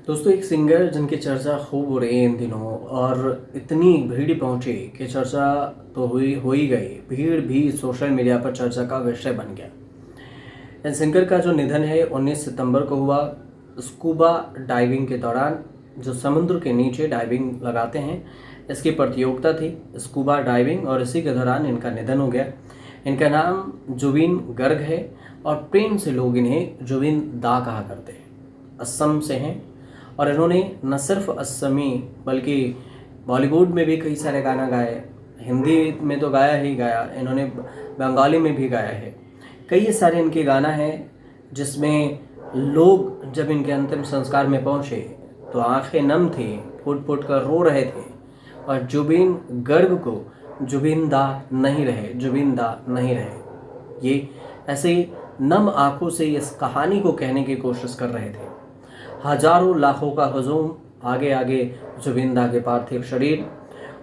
दोस्तों, एक सिंगर जिनकी चर्चा खूब हो रही है इन दिनों और इतनी भीड़ पहुंची कि चर्चा तो हुई हो ही गई। भीड़ भी सोशल मीडिया पर चर्चा का विषय बन गया। इन सिंगर का जो निधन है 19 सितंबर को हुआ। स्कूबा डाइविंग के दौरान जो समुद्र के नीचे डाइविंग लगाते हैं, इसकी प्रतियोगिता थी स्कूबा डाइविंग, और इसी के दौरान इनका निधन हो गया। इनका नाम जुबिन गर्ग है और प्रेम से लोग इन्हें जुबिन दा कहा करते हैं। असम से हैं और इन्होंने न सिर्फ असमी बल्कि बॉलीवुड में भी कई सारे गाना गाए। हिंदी में तो गाया ही गाया, इन्होंने बंगाली में भी गाया है। कई सारे इनके गाना हैं जिसमें लोग जब इनके अंतिम संस्कार में पहुंचे तो आंखें नम थी, फूट फूट कर रो रहे थे। और जुबिन गर्ग को जुबिन दा नहीं रहे, जुबिन दा नहीं रहे, ये ऐसे ही नम आंखों से इस कहानी को कहने की कोशिश कर रहे थे। हजारों लाखों का हजूम, आगे आगे जुबिंदा के पार्थिव शरीर,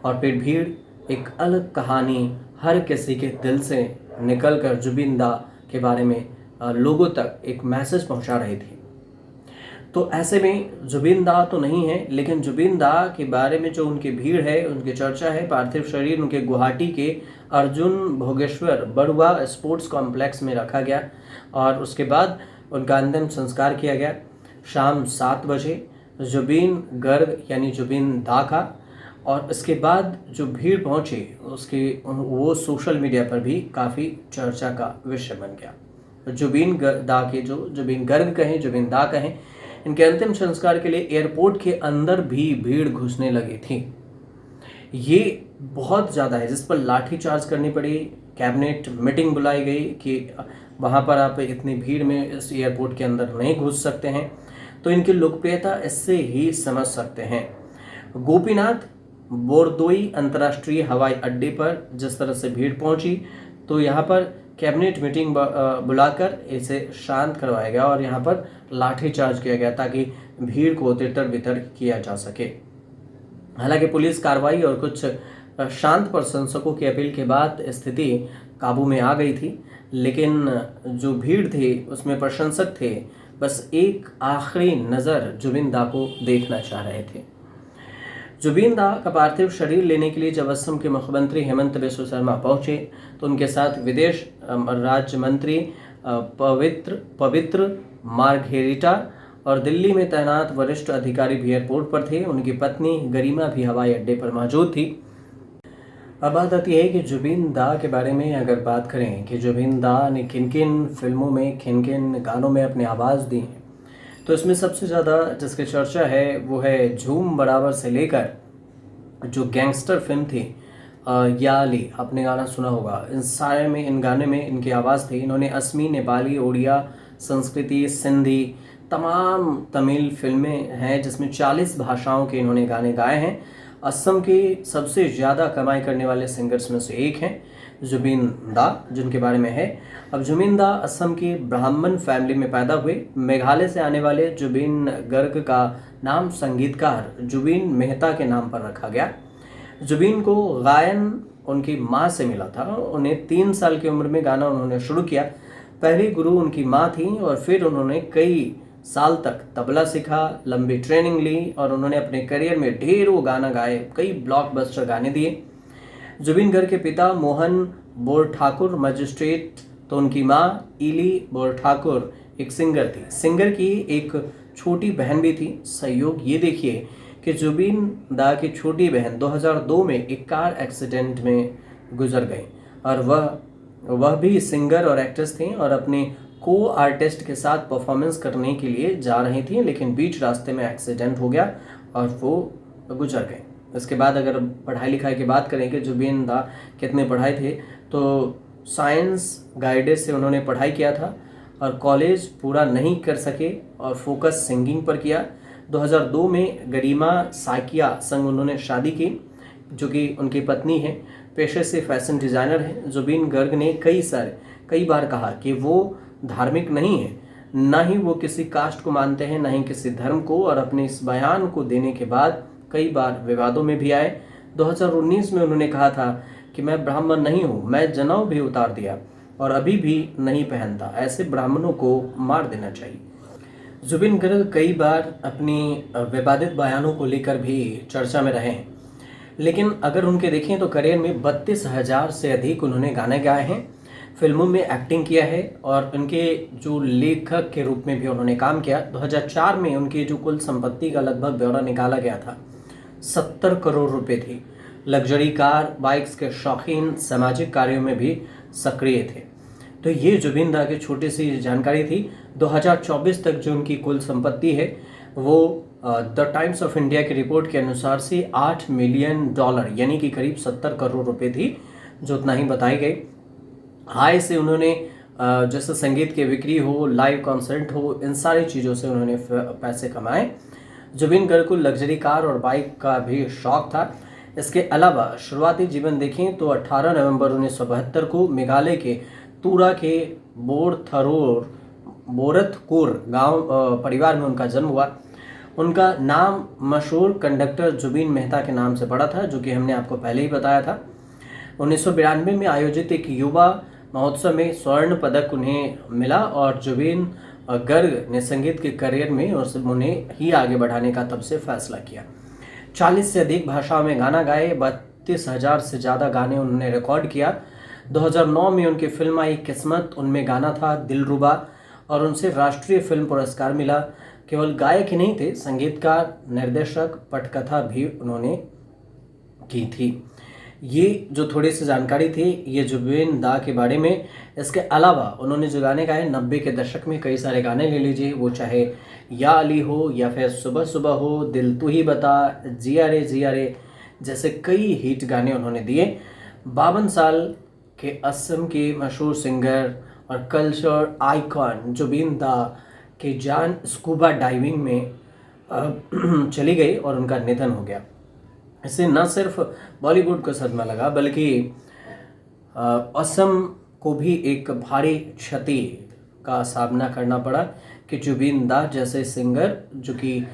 और फिर भीड़। एक अलग कहानी हर किसी के दिल से निकलकर जुबिंदा के बारे में लोगों तक एक मैसेज पहुंचा रही थी। तो ऐसे में जुबिंदा तो नहीं है, लेकिन जुबिंदा के बारे में जो उनकी भीड़ है, उनकी चर्चा है। पार्थिव शरीर उनके गुवाहाटी के अर्जुन भोगेश्वर बड़ुआ स्पोर्ट्स कॉम्प्लेक्स में रखा गया और उसके बाद उनका अंतिम संस्कार किया गया शाम 7 बजे जुबिन गर्ग यानी जुबिन दा का। और इसके बाद जो भीड़ पहुंची उसके वो सोशल मीडिया पर भी काफ़ी चर्चा का विषय बन गया। जुबिन दा के जो जुबिन गर्ग कहें, जुबिन दा कहें, इनके अंतिम संस्कार के लिए एयरपोर्ट के अंदर भी भीड़ घुसने लगी थी। ये बहुत ज़्यादा है, जिस पर लाठी चार्ज करनी पड़ी। कैबिनेट मीटिंग बुलाई गई कि वहाँ पर आप इतनी भीड़ में इस एयरपोर्ट के अंदर नहीं घुस सकते हैं। तो इनकी लोकप्रियता इससे ही समझ सकते हैं। गोपीनाथ बोरदोई अंतर्राष्ट्रीय हवाई अड्डे पर जिस तरह से भीड़ पहुंची, तो यहाँ पर कैबिनेट मीटिंग बुलाकर इसे शांत करवाया गया और यहाँ पर लाठीचार्ज किया गया ताकि भीड़ को तितर बितर किया जा सके। हालांकि पुलिस कार्रवाई और कुछ शांत प्रशंसकों की अपील के बाद स्थिति काबू में आ गई थी, लेकिन जो भीड़ थी उसमें प्रशंसक थे बस एक आखिरी नज़र जुबिन दा को देखना चाह रहे थे। जुबिन दा का पार्थिव शरीर लेने के लिए जब असम के मुख्यमंत्री हेमंत बिस्वा शर्मा पहुंचे तो उनके साथ विदेश राज्य मंत्री पवित्र मार्घेरिटा और दिल्ली में तैनात वरिष्ठ अधिकारी भी एयरपोर्ट पर थे। उनकी पत्नी गरिमा भी हवाई अड्डे पर मौजूद थी। अब बात आती है कि जुबिन दा के बारे में अगर बात करें कि जुबिन दा ने किन किन फिल्मों में, किन किन गानों में अपनी आवाज़ दी है, तो इसमें सबसे ज़्यादा जिसकी चर्चा है वो है झूम बराबर से लेकर जो गैंगस्टर फिल्म थी याली, आपने गाना सुना होगा। इन सारे में, इन गाने में इनकी आवाज़ थी। इन्होंने असमी, नेपाली, ओडिया, संस्कृति, सिंधी, तमाम तमिल फिल्में हैं जिसमें 40 भाषाओं के इन्होंने गाने गाए हैं। असम के सबसे ज़्यादा कमाई करने वाले सिंगर्स में से एक हैं जुबिन दा, जिनके बारे में है। अब जुबिन दा असम की ब्राह्मण फैमिली में पैदा हुए। मेघालय से आने वाले जुबिन गर्ग का नाम संगीतकार जुबिन मेहता के नाम पर रखा गया। जुबिन को गायन उनकी माँ से मिला था। उन्हें 3 साल की उम्र में गाना उन्होंने शुरू किया। पहली गुरु उनकी माँ थी और फिर उन्होंने कई साल तक तबला सीखा, लंबी ट्रेनिंग ली और उन्होंने अपने करियर में ढेरों गाना गाए, कई ब्लॉकबस्टर गाने दिए। जुबिन गर्ग के पिता मोहन बोरठाकुर मजिस्ट्रेट, तो उनकी माँ इली बोरठाकुर एक सिंगर थी। सिंगर की एक छोटी बहन भी थी। संयोग ये देखिए कि जुबिन दा की छोटी बहन 2002 में एक कार एक्सीडेंट में गुजर गई और वह भी सिंगर और एक्ट्रेस थी और अपने को आर्टिस्ट के साथ परफॉर्मेंस करने के लिए जा रही थी, लेकिन बीच रास्ते में एक्सीडेंट हो गया और वो गुजर गए। इसके बाद अगर पढ़ाई लिखाई की बात करें कि जुबिन दा कितने पढ़ाए थे, तो साइंस गाइडेड से उन्होंने पढ़ाई किया था और कॉलेज पूरा नहीं कर सके और फोकस सिंगिंग पर किया। 2002 में गरिमा साकिया संग उन्होंने शादी की, जो कि उनकी पत्नी है, पेशे से फैशन डिज़ाइनर हैं। जुबिन गर्ग ने कई बार कहा कि वो धार्मिक नहीं है, ना ही वो किसी कास्ट को मानते हैं, ना ही किसी धर्म को, और अपने इस बयान को देने के बाद कई बार विवादों में भी आए। 2019 में उन्होंने कहा था कि मैं ब्राह्मण नहीं हूँ, मैं जनेऊ भी उतार दिया और अभी भी नहीं पहनता, ऐसे ब्राह्मणों को मार देना चाहिए। जुबिन गर्ग कई बार अपनी विवादित बयानों को लेकर भी चर्चा में रहे हैं, लेकिन अगर उनके देखें तो करियर में 32,000 से अधिक उन्होंने गाने गाए हैं, फिल्मों में एक्टिंग किया है और उनके जो लेखक के रूप में भी उन्होंने काम किया। 2004 में उनकी जो कुल संपत्ति का लगभग ब्यौरा निकाला गया था, 70 करोड़ रुपए थी। लग्जरी कार, बाइक्स के शौकीन, सामाजिक कार्यों में भी सक्रिय थे। तो ये जुबिन दा की छोटी सी जानकारी थी। 2024 तक जो उनकी कुल संपत्ति है वो द टाइम्स ऑफ इंडिया की रिपोर्ट के अनुसार से $8 मिलियन यानी कि करीब 70 करोड़ रुपए थी, जो उतना ही बताई गई। आय से उन्होंने जैसे संगीत की बिक्री हो, लाइव कॉन्सर्ट हो, इन सारी चीज़ों से उन्होंने पैसे कमाए। जुबिन गर्ग को लग्जरी कार और बाइक का भी शौक था। इसके अलावा शुरुआती जीवन देखें तो 18 नवंबर 1972 को मेघालय के तुरा के बोरथकोर गांव परिवार में उनका जन्म हुआ। उनका नाम मशहूर कंडक्टर जुबिन मेहता के नाम से पड़ा था, जो कि हमने आपको पहले ही बताया था। 1992 में आयोजित एक युवा महोत्सव में स्वर्ण पदक उन्हें मिला और जुबिन गर्ग ने संगीत के करियर में उन्हें ही आगे बढ़ाने का तब से फैसला किया। 40 से अधिक भाषाओं में गाना गाए, 32,000 से ज़्यादा गाने उन्होंने रिकॉर्ड किया। 2009 में उनकी फिल्म आई किस्मत, उनमें गाना था दिलरुबा और उनसे राष्ट्रीय फिल्म पुरस्कार मिला। केवल गायक ही नहीं थे, संगीतकार, निर्देशक, पटकथा भी उन्होंने की थी। ये जो थोड़ी सी जानकारी थी ये जुबिन दा के बारे में। इसके अलावा उन्होंने जो गाने गाए 90 के दशक में, कई सारे गाने ले लीजिए, वो चाहे या अली हो या फिर सुबह सुबह हो, दिल तू ही बता, जिया रे जैसे कई हिट गाने उन्होंने दिए। 52 साल के असम के मशहूर सिंगर और कल्चर आइकॉन जुबिन दा की जान स्कूबा डाइविंग में चली गई और उनका निधन हो गया। इससे न सिर्फ बॉलीवुड को सदमा लगा बल्कि असम को भी एक भारी क्षति का सामना करना पड़ा कि जुबिन दा जैसे सिंगर, जो कि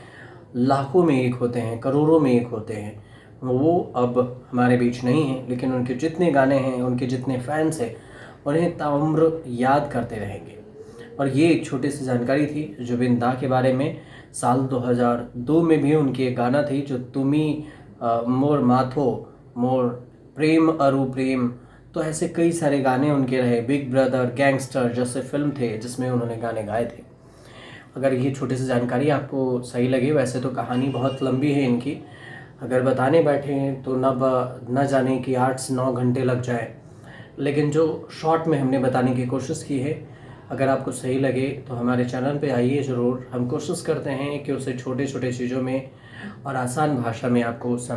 लाखों में एक होते हैं, करोड़ों में एक होते हैं, वो अब हमारे बीच नहीं हैं। लेकिन उनके जितने गाने हैं, उनके जितने फैंस हैं, उन्हें ताउम्र याद करते रहेंगे। और ये एक छोटी सी जानकारी थी जुबिन दा के बारे में। साल 2002 में भी उनकी एक गाना थी जो तुमी मोर माथो मोर प्रेम अरु प्रेम, तो ऐसे कई सारे गाने उनके रहे। बिग ब्रदर, गैंगस्टर जैसे फिल्म थे जिसमें उन्होंने गाने गाए थे। अगर ये छोटी सी जानकारी आपको सही लगे, वैसे तो कहानी बहुत लंबी है इनकी, अगर बताने बैठे तो न जाने कि 8 से 9 घंटे लग जाए, लेकिन जो शॉर्ट में हमने बताने की कोशिश की है, अगर आपको सही लगे तो हमारे चैनल पे आइए ज़रूर। हम कोशिश करते हैं कि उसे छोटे छोटे चीज़ों में और आसान भाषा में आपको